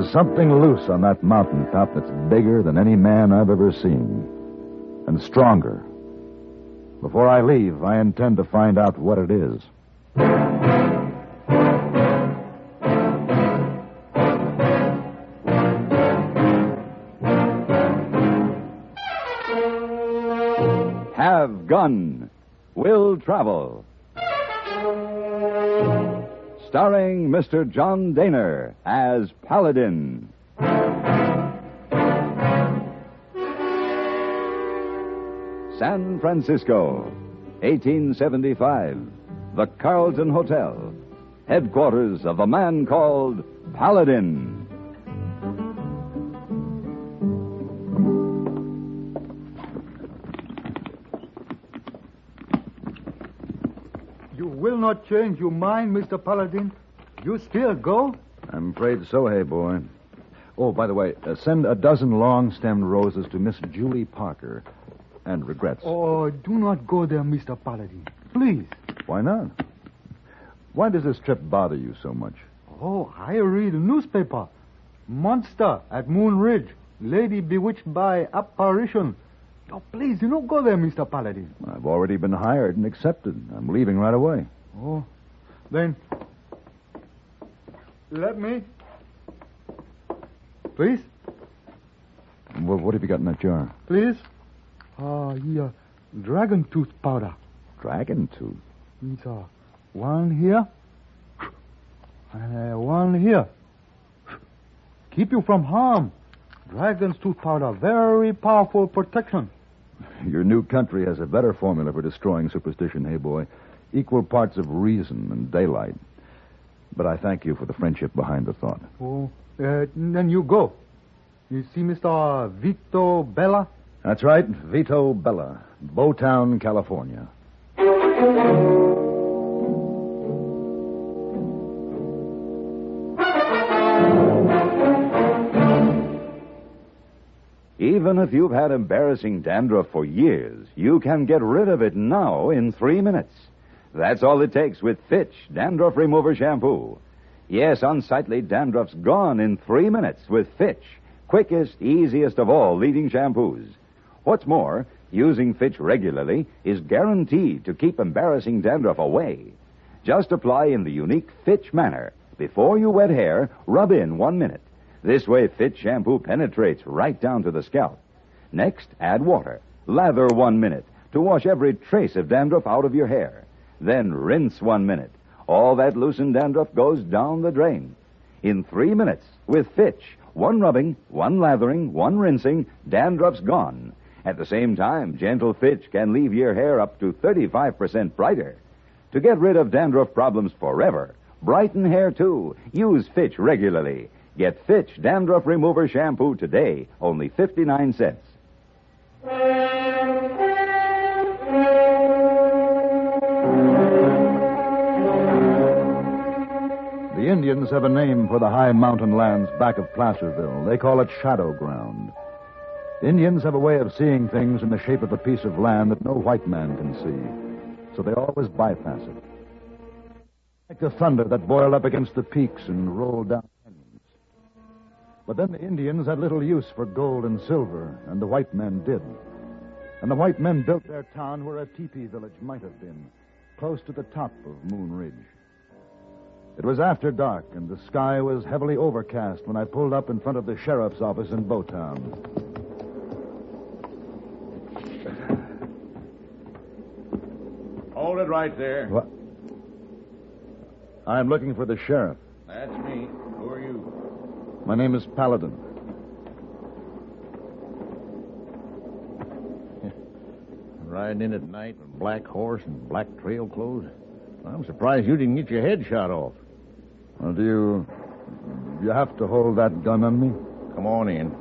There's something loose on that mountaintop that's bigger than any man I've ever seen. And stronger. Before I leave, I intend to find out what it is. Have Gun. Will Travel. Starring Mr. John Dehner as Paladin. San Francisco, 1875. The Carlton Hotel. Headquarters of a man called Paladin. You will not change your mind, Mr. Paladin? You still go? I'm afraid so, hey, boy. Oh, by the way, send a dozen long-stemmed roses to Miss Julie Parker. And regrets. Oh, do not go there, Mr. Paladin. Please. Why not? Why does this trip bother you so much? Oh, I read a newspaper. Monster at Moon Ridge. Lady bewitched by apparition. Oh, please, do not go there, Mr. Paladin. I've already been hired and accepted. I'm leaving right away. Oh, then let me. Please? Well, what have you got in that jar? Please? Yeah, dragon tooth powder. Dragon tooth? It's one here and one here. Keep you from harm. Dragon's tooth powder, very powerful protection. Your new country has a better formula for destroying superstition, hey, boy. Equal parts of reason and daylight. But I thank you for the friendship behind the thought. Oh, then you go. You see Mr. Vito Bella? That's right, Vito Bella, Bowtown, California. Even if you've had embarrassing dandruff for years, you can get rid of it now in 3 minutes. That's all it takes with Fitch Dandruff Remover Shampoo. Yes, unsightly dandruff's gone in 3 minutes with Fitch, quickest, easiest of all leading shampoos. What's more, using Fitch regularly is guaranteed to keep embarrassing dandruff away. Just apply in the unique Fitch manner. Before you wet hair, rub in 1 minute. This way, Fitch shampoo penetrates right down to the scalp. Next, add water. Lather 1 minute to wash every trace of dandruff out of your hair. Then rinse 1 minute. All that loosened dandruff goes down the drain. In 3 minutes, with Fitch, 1 rubbing, 1 lathering, 1 rinsing, dandruff's gone. At the same time, gentle Fitch can leave your hair up to 35% brighter. To get rid of dandruff problems forever, brighten hair too. Use Fitch regularly. Get Fitch Dandruff Remover Shampoo today, only 59 cents. The Indians have a name for the high mountain lands back of Placerville. They call it Shadow Ground. Indians have a way of seeing things in the shape of a piece of land that no white man can see, so they always bypass it. Like the thunder that boiled up against the peaks and rolled down canyons. But then the Indians had little use for gold and silver, and the white men did. And the white men built their town where a teepee village might have been, close to the top of Moon Ridge. It was after dark, and the sky was heavily overcast when I pulled up in front of the sheriff's office in Bowtown. Hold it right there. What? I'm looking for the sheriff. That's me. Who are you? My name is Paladin. Riding in at night with black horse and black trail clothes. I'm surprised you didn't get your head shot off. Well, do you have to hold that gun on me? Come on in.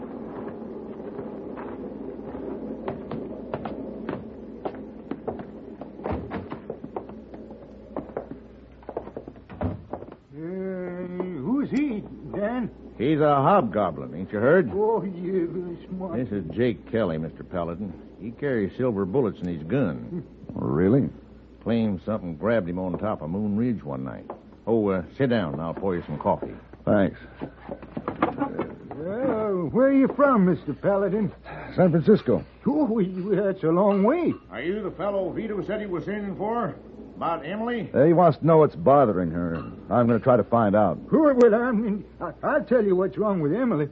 Who's he, Dan? He's a hobgoblin, ain't you heard? Oh, yeah, very smart. This is Jake Kelly, Mr. Paladin. He carries silver bullets in his gun. Really? Claims something grabbed him on top of Moon Ridge one night. Oh, sit down and I'll pour you some coffee. Thanks. Where are you from, Mr. Paladin? San Francisco. Oh, that's a long way. Are you the fellow Vito said he was in for? About Emily? He wants to know what's bothering her. I'm going to try to find out. Well, I'll tell you what's wrong with Emily.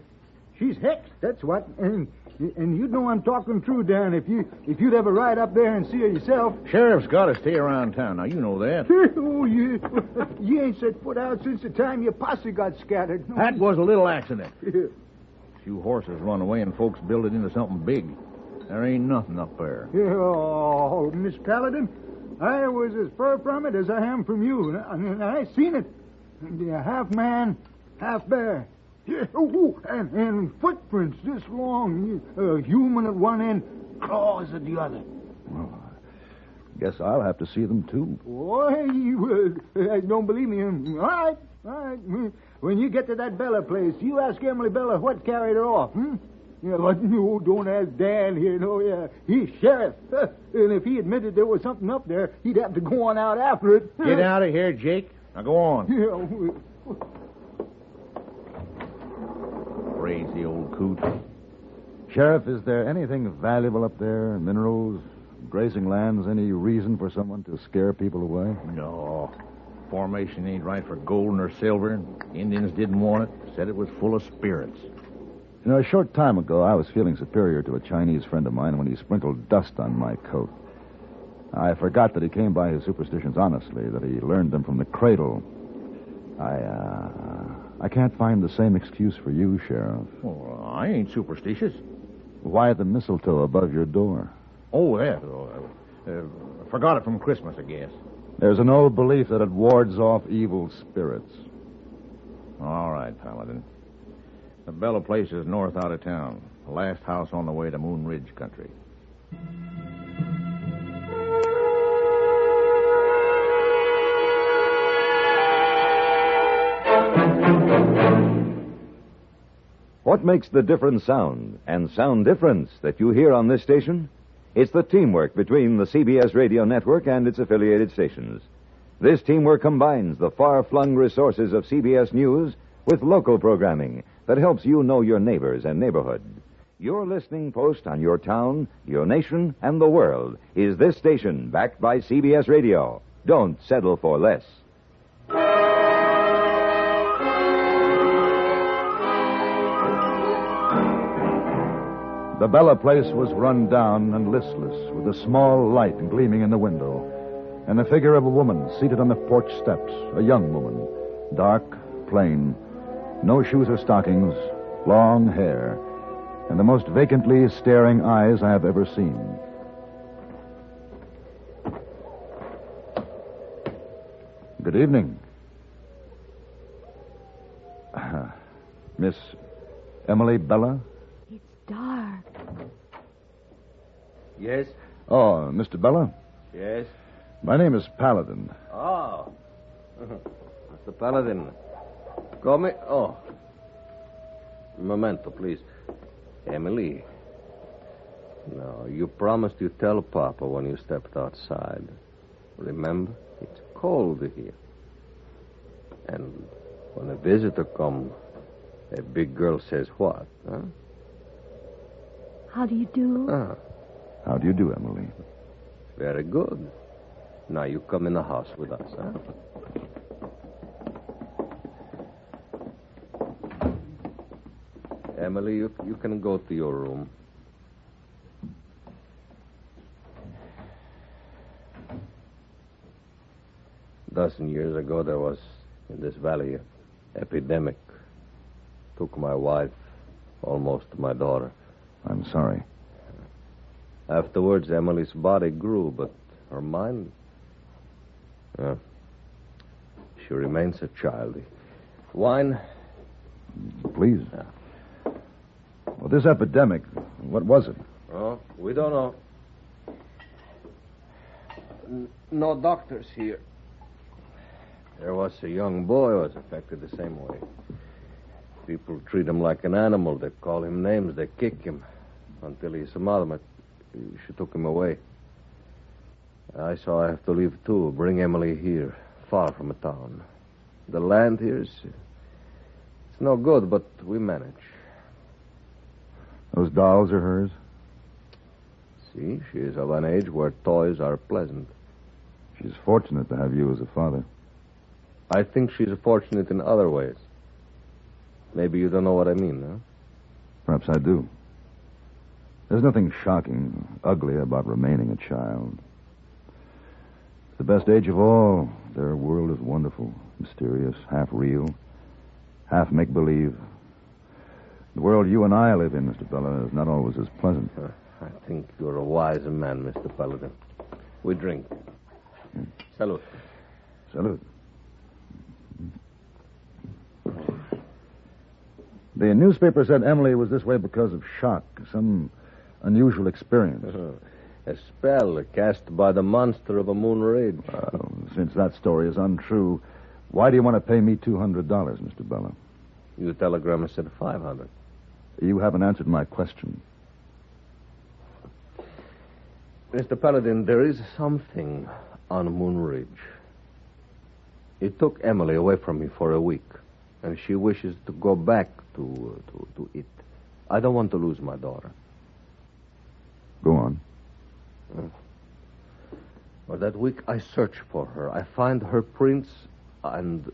She's hexed, that's what. And you know I'm talking true, Dan. If you'd ever ride up there and see her yourself. Sheriff's got to stay around town. Now, you know that. Oh, you ain't set foot out since the time your posse got scattered. No. That was a little accident. A few horses run away and folks build it into something big. There ain't nothing up there. Oh, Miss Paladin, I was as far from it as I am from you. And I seen it. Half man, half bear. And footprints this long. A human at one end, claws at the other. Well, I guess I'll have to see them, too. Boy, you don't believe me. All right. When you get to that Bella place, you ask Emily Bella what carried her off, Yeah, but no, don't ask Dan here. No, yeah. He's sheriff. And if he admitted there was something up there, he'd have to go on out after it. Get out of here, Jake. Now go on. Yeah. Crazy old coot. Sheriff, is there anything valuable up there? Minerals, grazing lands, any reason for someone to scare people away? No. Formation ain't right for gold nor silver. Indians didn't want it. Said it was full of spirits. You know, a short time ago, I was feeling superior to a Chinese friend of mine when he sprinkled dust on my coat. I forgot that he came by his superstitions honestly, that he learned them from the cradle. I can't find the same excuse for you, Sheriff. Well, I ain't superstitious. Why the mistletoe above your door? Oh, that. Forgot it from Christmas, I guess. There's an old belief that it wards off evil spirits. All right, Paladin. The Bella place is north out of town. The last house on the way to Moon Ridge country. What makes the different sound and sound difference that you hear on this station? It's the teamwork between the CBS radio network and its affiliated stations. This teamwork combines the far-flung resources of CBS News with local programming that helps you know your neighbors and neighborhood. Your listening post on your town, your nation, and the world is this station backed by CBS Radio. Don't settle for less. The Bella place was run down and listless, with a small light gleaming in the window, and the figure of a woman seated on the porch steps, a young woman, dark, plain, no shoes or stockings, long hair, and the most vacantly staring eyes I have ever seen. Good evening. Miss Emily Bella? It's dark. Yes? Oh, Mr. Bella? Yes? My name is Paladin. Oh. Mr. Paladin. Come in. Oh. Memento, please. Emily. No, you promised you'd tell Papa when you stepped outside. Remember? It's cold here. And when a visitor comes, a big girl says what, huh? How do you do? How do you do, Emily? Very good. Now you come in the house with us, huh? Emily, you can go to your room. A dozen years ago, there was, in this valley, an epidemic. Took my wife, almost my daughter. I'm sorry. Afterwards, Emily's body grew, but her mind... she remains a child. Wine? Please. Yeah. Well, this epidemic, what was it? Oh, we don't know. No doctors here. There was a young boy who was affected the same way. People treat him like an animal. They call him names. They kick him until he's a mother. She took him away. I saw I have to leave, too. Bring Emily here, far from a town. The land here is... it's no good, but we manage. Those dolls are hers? See, she is of an age where toys are pleasant. She's fortunate to have you as a father. I think she's fortunate in other ways. Maybe you don't know what I mean, huh? Perhaps I do. There's nothing shocking, ugly about remaining a child. It's the best age of all. Their world is wonderful, mysterious, half real, half make-believe. The world you and I live in, Mr. Bella, is not always as pleasant. I think you're a wise man, Mr. Paladin. We drink. Salute. Salute. The newspaper said Emily was this way because of shock, some unusual experience. A spell cast by the monster of a moon ridge. Since that story is untrue, why do you want to pay me $200, Mr. Bella? Your telegram said 500. You haven't answered my question. Mr. Paladin, there is something on Moon Ridge. It took Emily away from me for a week, and she wishes to go back to it. I don't want to lose my daughter. Go on. For that week, I search for her. I find her prints and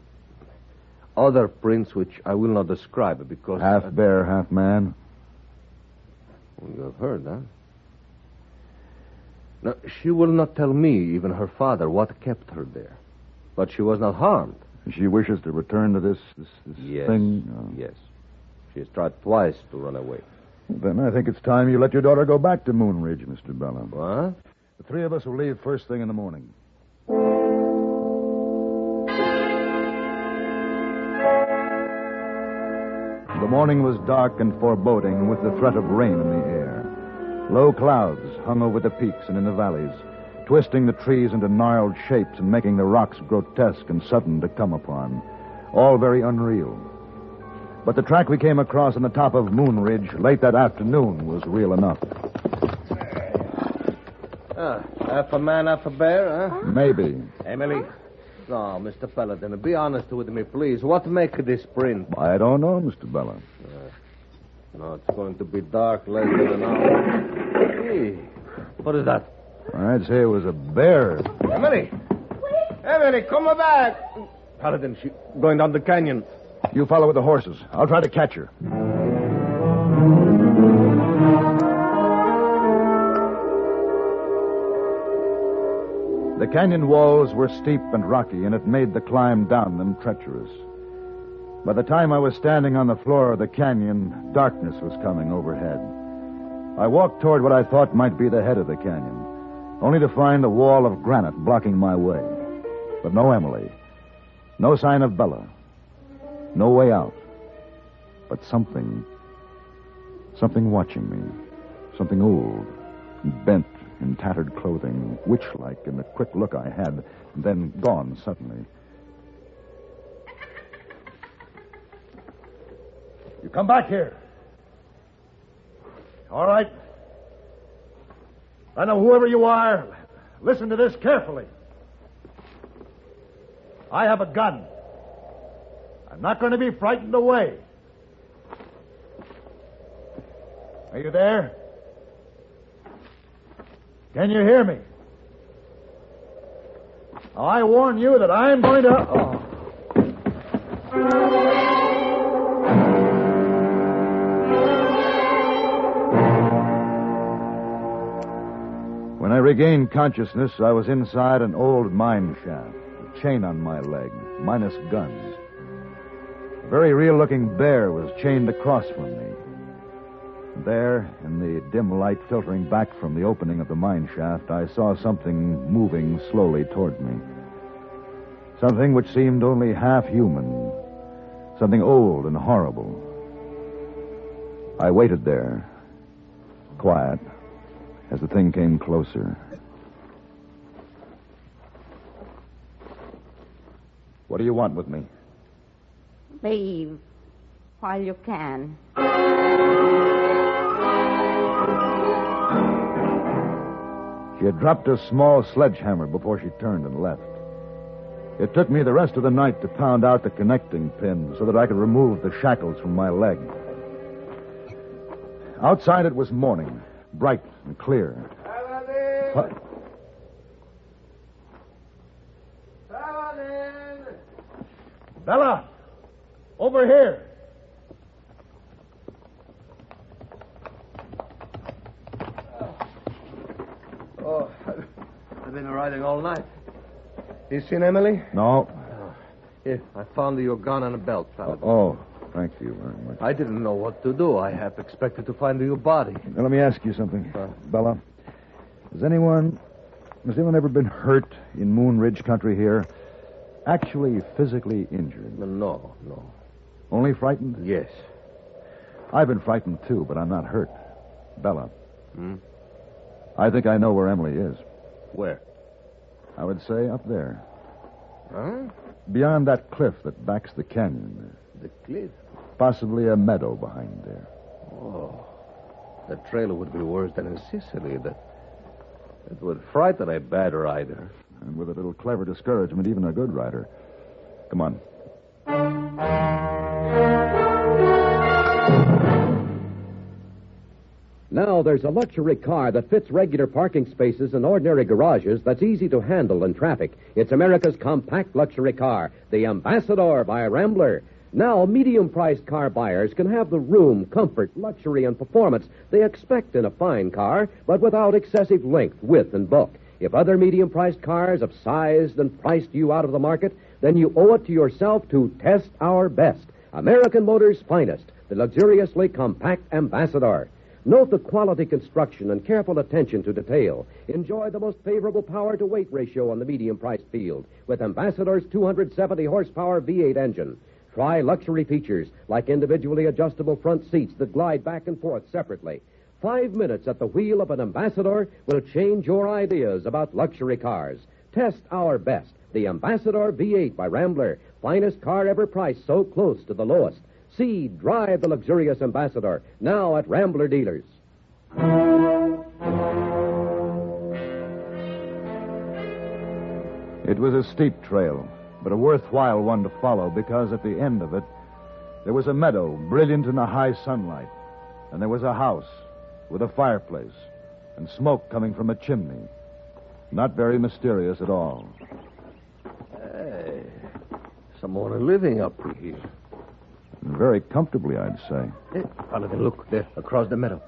other prints which I will not describe because... Half bear, half man? Well, you have heard, huh? Now, she will not tell me, even her father, what kept her there. But she was not harmed. She wishes to return to this Yes. thing? Oh. Yes. She has tried twice to run away. Then I think it's time you let your daughter go back to Moon Ridge, Mr. Bella. What? The three of us will leave first thing in the morning. The morning was dark and foreboding with the threat of rain in the air. Low clouds hung over the peaks and in the valleys, twisting the trees into gnarled shapes and making the rocks grotesque and sudden to come upon. All very unreal. But the track we came across on the top of Moon Ridge late that afternoon was real enough. Half a man, half a bear, huh? Maybe. Emily? No, Mr. Paladin, be honest with me, please. What make this print? I don't know, Mr. Bella. No, it's going to be dark less than an hour. Hey, what is that? I'd say it was a bear. Emily! Emily, come back! Paladin, she's going down the canyon. You follow with the horses. I'll try to catch her. The canyon walls were steep and rocky, and it made the climb down them treacherous. By the time I was standing on the floor of the canyon, darkness was coming overhead. I walked toward what I thought might be the head of the canyon, only to find a wall of granite blocking my way. But no Emily. No sign of Bella. No way out. But something watching me. Something old, bent in tattered clothing, witch-like in the quick look I had, and then gone suddenly. You come back here. All right. I know whoever you are. Listen to this carefully. I have a gun. I'm not going to be frightened away. Are you there? Can you hear me? I warn you that I'm going to... When I regained consciousness, I was inside an old mine shaft, a chain on my leg, minus guns. A very real-looking bear was chained across from me. There, in the dim light filtering back from the opening of the mine shaft, I saw something moving slowly toward me. Something which seemed only half human. Something old and horrible. I waited there, quiet, as the thing came closer. What do you want with me? Leave while you can. She had dropped a small sledgehammer before she turned and left. It took me the rest of the night to pound out the connecting pin so that I could remove the shackles from my leg. Outside it was morning, bright and clear. Paladin! What? Paladin! Bella! Over here! Oh, I've been riding all night. You seen Emily? No. Here, I found your gun and a belt, Paladin. Oh, thank you very much. I didn't know what to do. I half expected to find your body. Now, let me ask you something. Bella, has anyone ever been hurt in Moon Ridge country here? Actually physically injured? No. Only frightened? Yes. I've been frightened, too, but I'm not hurt. Bella. Hmm? I think I know where Emily is. Where? I would say up there. Huh? Beyond that cliff that backs the canyon. The cliff? Possibly a meadow behind there. Oh. The trail would be worse than in Sicily. That would frighten a bad rider. And with a little clever discouragement, even a good rider. Come on. Now there's a luxury car that fits regular parking spaces and ordinary garages that's easy to handle in traffic. It's America's compact luxury car, the Ambassador by Rambler. Now, medium-priced car buyers can have the room, comfort, luxury, and performance they expect in a fine car, but without excessive length, width, and bulk. If other medium-priced cars have sized and priced you out of the market, then you owe it to yourself to test our best. American Motors' finest, the luxuriously compact Ambassador. Note the quality construction and careful attention to detail. Enjoy the most favorable power-to-weight ratio on the medium-priced field with Ambassador's 270-horsepower V8 engine. Try luxury features like individually adjustable front seats that glide back and forth separately. 5 minutes at the wheel of an Ambassador will change your ideas about luxury cars. Test our best, the Ambassador V8 by Rambler. Finest car ever priced so close to the lowest. See, drive the luxurious Ambassador, now at Rambler dealers. It was a steep trail, but a worthwhile one to follow because at the end of it, there was a meadow brilliant in the high sunlight, and there was a house with a fireplace and smoke coming from a chimney. Not very mysterious at all. Hey, someone living up here. Very comfortably, I'd say. Hey, Paladin, look there, across the meadow.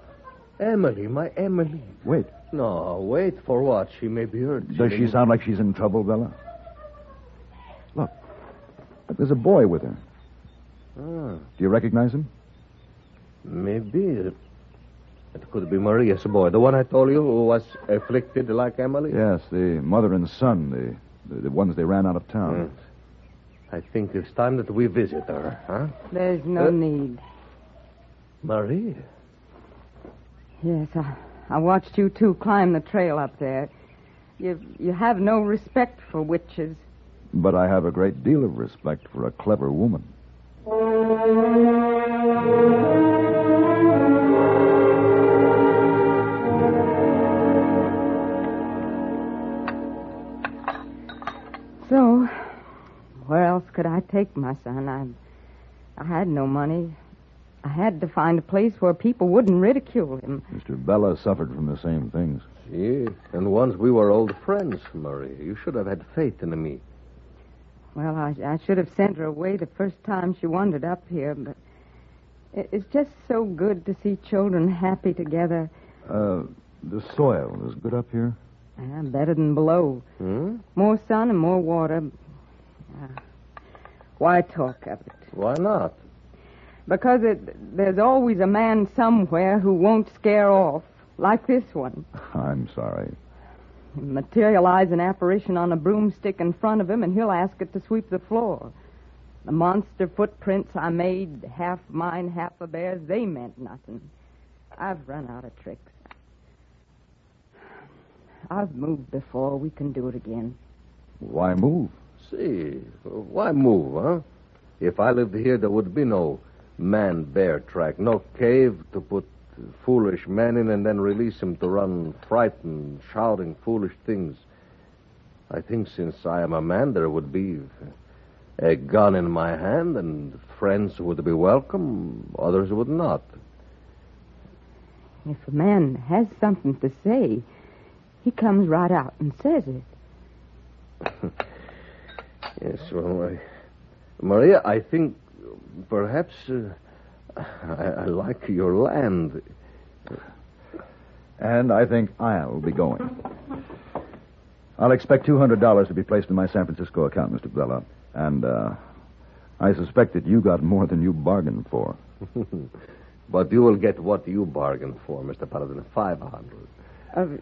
Emily, my Emily. Wait. No, wait for what? She may be hurt. Does she sound like she's in trouble, Bella? Look, there's a boy with her. Ah, Do you recognize him? maybe. It could be Maria's boy, the one I told you who was afflicted like Emily. Yes, the mother and son, the ones they ran out of town. Yes. I think it's time that we visit her, huh? There's no need. Maria? Yes, I watched you two climb the trail up there. You have no respect for witches. But I have a great deal of respect for a clever woman. So, where else could I take my son? I had no money. I had to find a place where people wouldn't ridicule him. Mr. Bella suffered from the same things. Yes, and once we were old friends, Maria. You should have had faith in me. Well, I should have sent her away the first time she wandered up here, but it's just so good to see children happy together. The soil is good up here? Better than below. More sun and more water. Why talk of it? Why not? Because there's always a man somewhere who won't scare off, like this one. I'm sorry. Materialize an apparition on a broomstick in front of him, and he'll ask it to sweep the floor. The monster footprints I made, half mine, half a bear's, they meant nothing. I've run out of tricks. I've moved before. We can do it again. Why move? See, why move, huh? If I lived here, there would be no man-bear track, no cave to put foolish men in and then release him to run frightened, shouting foolish things. I think since I am a man, there would be a gun in my hand, and friends would be welcome, others would not. If a man has something to say, he comes right out and says it. Yes, well, Maria, I think perhaps I like your land. And I think I'll be going. I'll expect $200 to be placed in my San Francisco account, Mr. Bella. And I suspect that you got more than you bargained for. But you will get what you bargained for, Mr. Paladin, 500.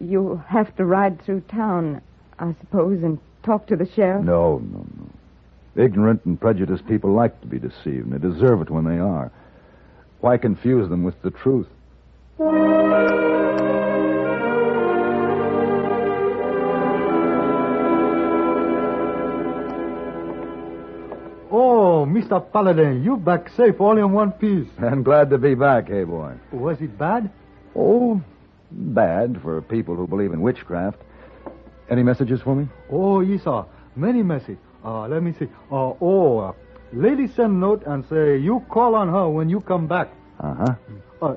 You have to ride through town, I suppose, and talk to the sheriff? No. Ignorant and prejudiced people like to be deceived, and they deserve it when they are. Why confuse them with the truth? Oh, Mr. Paladin, you back safe all in one piece. I'm glad to be back, hey boy. Was it bad? Oh, bad for people who believe in witchcraft. Any messages for me? Oh, yes, sir. Many messages. Let me see. Lady send note and say you call on her when you come back. Uh-huh.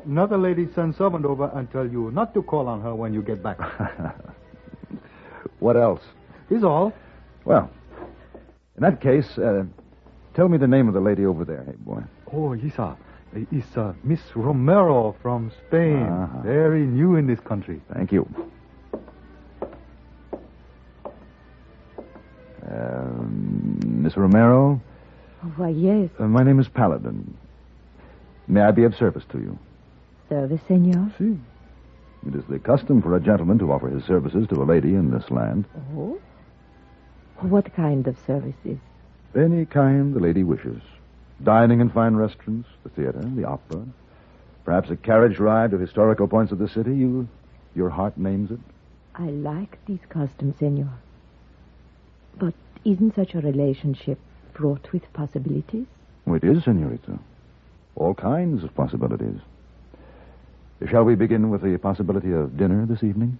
Another lady send servant over and tell you not to call on her when you get back. What else? Is all. Well, in that case, tell me the name of the lady over there, hey boy. Oh, yes, sir. It's Miss Romero from Spain. Uh-huh. Very new in this country. Thank you. Miss Romero? Oh, why, yes. My name is Paladin. May I be of service to you? Service, senor? Si. It is the custom for a gentleman to offer his services to a lady in this land. Oh? What kind of services? Any kind the lady wishes. Dining in fine restaurants, the theater, the opera. Perhaps a carriage ride to historical points of the city. Your heart names it. I like these customs, senor. But isn't such a relationship fraught with possibilities? Oh, it is, senorita. All kinds of possibilities. Shall we begin with the possibility of dinner this evening?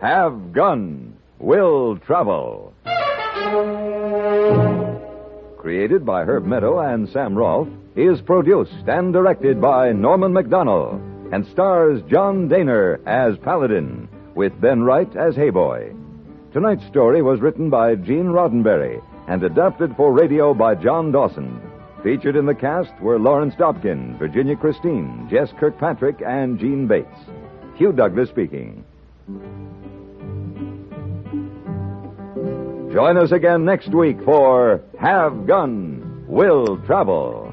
Have Gun, Will Travel. Created by Herb Meadow and Sam Rolfe, is produced and directed by Norman MacDonald and stars John Dehner as Paladin, with Ben Wright as Hayboy. Tonight's story was written by Gene Roddenberry and adapted for radio by John Dawson. Featured in the cast were Lawrence Dobkin, Virginia Christine, Jess Kirkpatrick, and Gene Bates. Hugh Douglas speaking. Join us again next week for Have Gun, Will Travel.